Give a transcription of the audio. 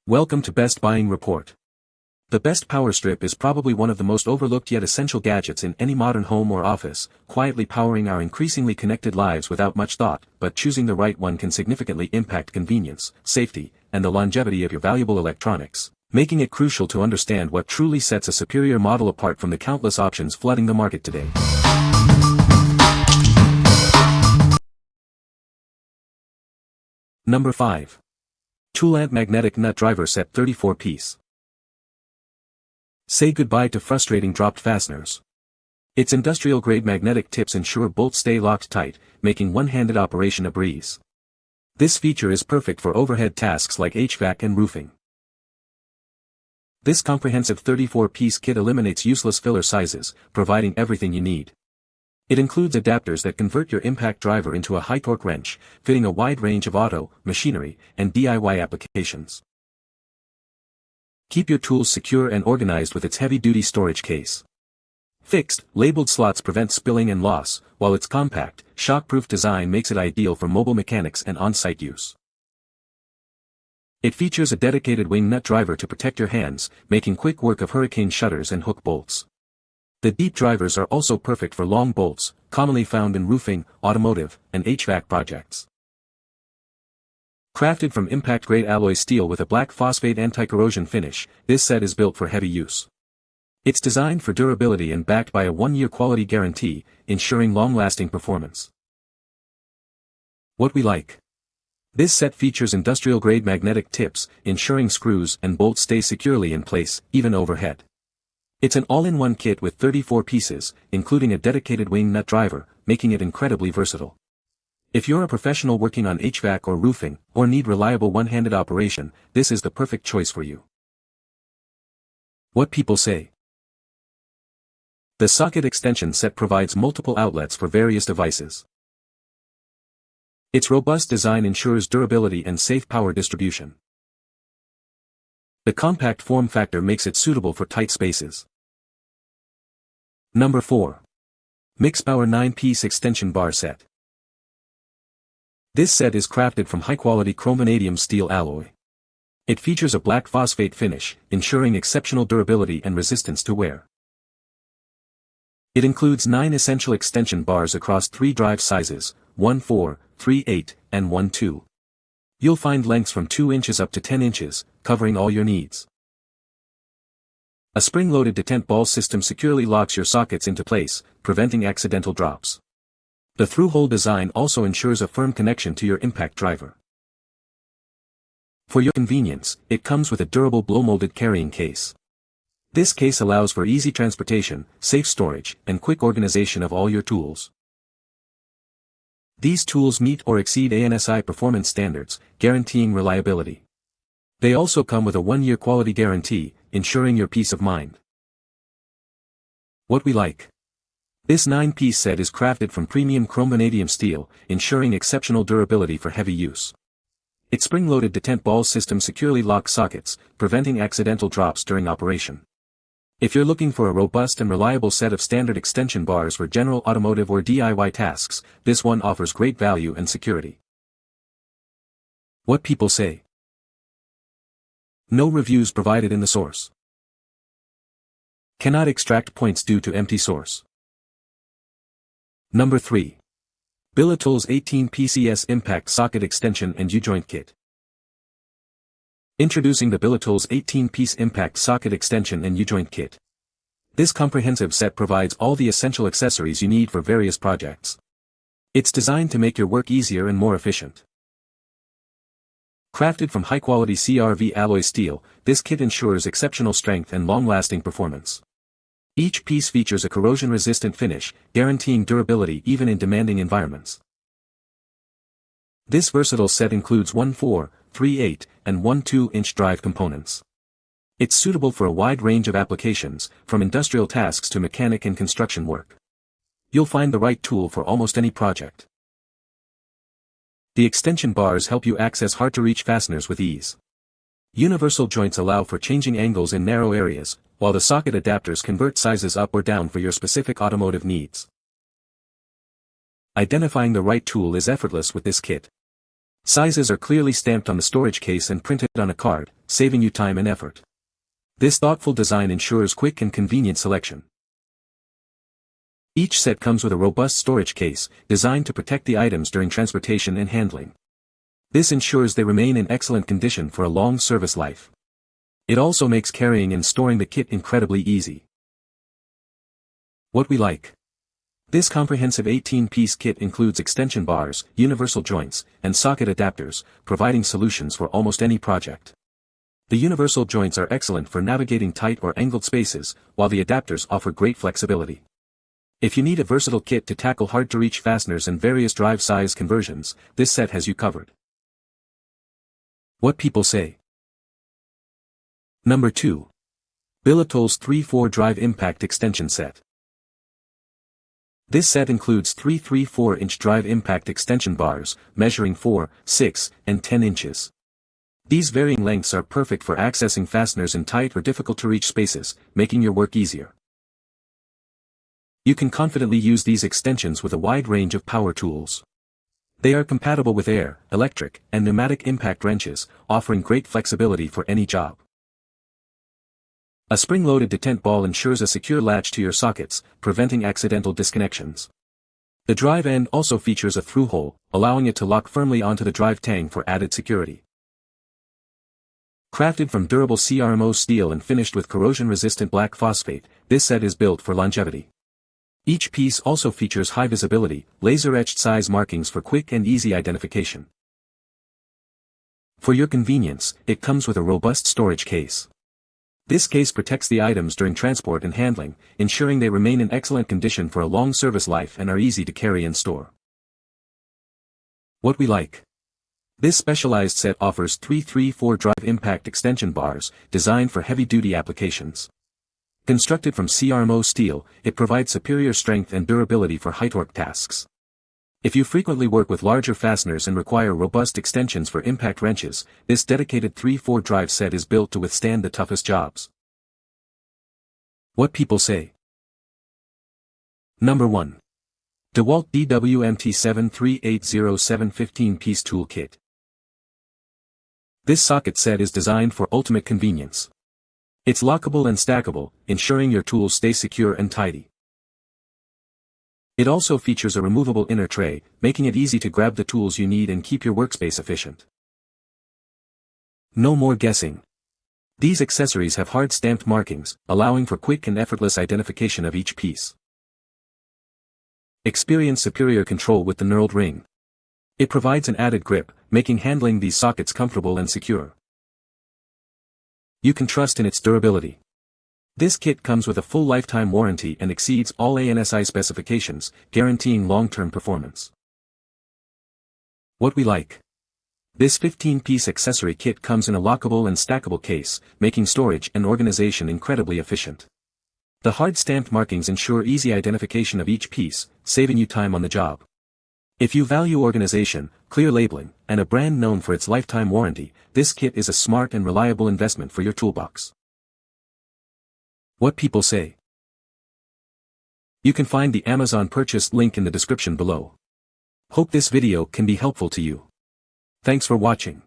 Welcome to Best Buying Report. The Best Power Strip is probably one of the most overlooked yet essential gadgets in any modern home or office, quietly powering our increasingly connected lives without much thought, but choosing the right one can significantly impact convenience, safety, and the longevity of your valuable electronics, making it crucial to understand what truly sets a superior model apart from the countless options flooding the market today. Number 5. TOOLANT Magnetic Nut Driver Set 34-piece. Say goodbye to frustrating dropped fasteners. Its industrial-grade magnetic tips ensure bolts stay locked tight, making one-handed operation a breeze. This feature is perfect for overhead tasks like HVAC and roofing. This comprehensive 34-piece kit eliminates useless filler sizes, providing everything you need. It includes adapters that convert your impact driver into a high-torque wrench, fitting a wide range of auto, machinery, and DIY applications. Keep your tools secure and organized with its heavy-duty storage case. Fixed, labeled slots prevent spilling and loss, while its compact, shock-proof design makes it ideal for mobile mechanics and on-site use. It features a dedicated wing nut driver to protect your hands, making quick work of hurricane shutters and hook bolts. The deep drivers are also perfect for long bolts, commonly found in roofing, automotive, and HVAC projects. Crafted from impact-grade alloy steel with a black phosphate anti-corrosion finish, this set is built for heavy use. It's designed for durability and backed by a 1-year quality guarantee, ensuring long-lasting performance. What we like. This set features industrial-grade magnetic tips, ensuring screws and bolts stay securely in place, even overhead. It's an all-in-one kit with 34 pieces, including a dedicated wing nut driver, making it incredibly versatile. If you're a professional working on HVAC or roofing, or need reliable one-handed operation, this is the perfect choice for you. What people say. The socket extension set provides multiple outlets for various devices. Its robust design ensures durability and safe power distribution. The compact form factor makes it suitable for tight spaces. Number 4. MIXPOWER 9-piece extension bar set. This set is crafted from high-quality chrome-vanadium steel alloy. It features a black phosphate finish, ensuring exceptional durability and resistance to wear. It includes 9 essential extension bars across 3 drive sizes, 1/4, 3/8, and 1/2. You'll find lengths from 2 inches up to 10 inches, covering all your needs. A spring-loaded detent ball system securely locks your sockets into place, preventing accidental drops. The through-hole design also ensures a firm connection to your impact driver. For your convenience, it comes with a durable blow-molded carrying case. This case allows for easy transportation, safe storage, and quick organization of all your tools. These tools meet or exceed ANSI performance standards, guaranteeing reliability. They also come with a 1-year quality guarantee, ensuring your peace of mind. What we like. This 9-piece set is crafted from premium chrome-vanadium steel, ensuring exceptional durability for heavy use. Its spring-loaded detent ball system securely locks sockets, preventing accidental drops during operation. If you're looking for a robust and reliable set of standard extension bars for general automotive or DIY tasks, this one offers great value and security. What people say. No reviews provided in the source. Cannot extract points due to empty source. Number 3. BILITOOLS 18 PCS Impact Socket Extension and U-Joint Kit. Introducing the BILITOOLS 18-piece Impact Socket Extension and U-Joint Kit. This comprehensive set provides all the essential accessories you need for various projects. It's designed to make your work easier and more efficient. Crafted from high-quality CRV alloy steel, this kit ensures exceptional strength and long-lasting performance. Each piece features a corrosion-resistant finish, guaranteeing durability even in demanding environments. This versatile set includes 1/4, 3/8, and 1/2-inch drive components. It's suitable for a wide range of applications, from industrial tasks to mechanic and construction work. You'll find the right tool for almost any project. The extension bars help you access hard-to-reach fasteners with ease. Universal joints allow for changing angles in narrow areas, while the socket adapters convert sizes up or down for your specific automotive needs. Identifying the right tool is effortless with this kit. Sizes are clearly stamped on the storage case and printed on a card, saving you time and effort. This thoughtful design ensures quick and convenient selection. Each set comes with a robust storage case, designed to protect the items during transportation and handling. This ensures they remain in excellent condition for a long service life. It also makes carrying and storing the kit incredibly easy. What we like. This comprehensive 18-piece kit includes extension bars, universal joints, and socket adapters, providing solutions for almost any project. The universal joints are excellent for navigating tight or angled spaces, while the adapters offer great flexibility. If you need a versatile kit to tackle hard-to-reach fasteners and various drive size conversions, this set has you covered. What people say. Number 2. BILITOOLS 3-4 Drive Impact Extension Set. This set includes 3 3/4-inch drive impact extension bars, measuring 4, 6, and 10 inches. These varying lengths are perfect for accessing fasteners in tight or difficult-to-reach spaces, making your work easier. You can confidently use these extensions with a wide range of power tools. They are compatible with air, electric, and pneumatic impact wrenches, offering great flexibility for any job. A spring-loaded detent ball ensures a secure latch to your sockets, preventing accidental disconnections. The drive end also features a through hole, allowing it to lock firmly onto the drive tang for added security. Crafted from durable CRMO steel and finished with corrosion-resistant black phosphate, this set is built for longevity. Each piece also features high-visibility, laser-etched size markings for quick and easy identification. For your convenience, it comes with a robust storage case. This case protects the items during transport and handling, ensuring they remain in excellent condition for a long service life and are easy to carry and store. What we like. This specialized set offers 3 3/4 drive impact extension bars, designed for heavy-duty applications. Constructed from CRMO steel, it provides superior strength and durability for high-torque tasks. If you frequently work with larger fasteners and require robust extensions for impact wrenches, this dedicated 3/4 drive set is built to withstand the toughest jobs. What people say. Number 1. DEWALT DWMT 73807 15-piece tool kit. This socket set is designed for ultimate convenience. It's lockable and stackable, ensuring your tools stay secure and tidy. It also features a removable inner tray, making it easy to grab the tools you need and keep your workspace efficient. No more guessing. These accessories have hard stamped markings, allowing for quick and effortless identification of each piece. Experience superior control with the knurled ring. It provides an added grip, making handling these sockets comfortable and secure. You can trust in its durability. This kit comes with a full lifetime warranty and exceeds all ANSI specifications, guaranteeing long-term performance. What we like. This 15-piece accessory kit comes in a lockable and stackable case, making storage and organization incredibly efficient. The hard stamped markings ensure easy identification of each piece, saving you time on the job. If you value organization, clear labeling, and a brand known for its lifetime warranty, this kit is a smart and reliable investment for your toolbox. What people say. You can find the Amazon purchase link in the description below. Hope this video can be helpful to you. Thanks for watching.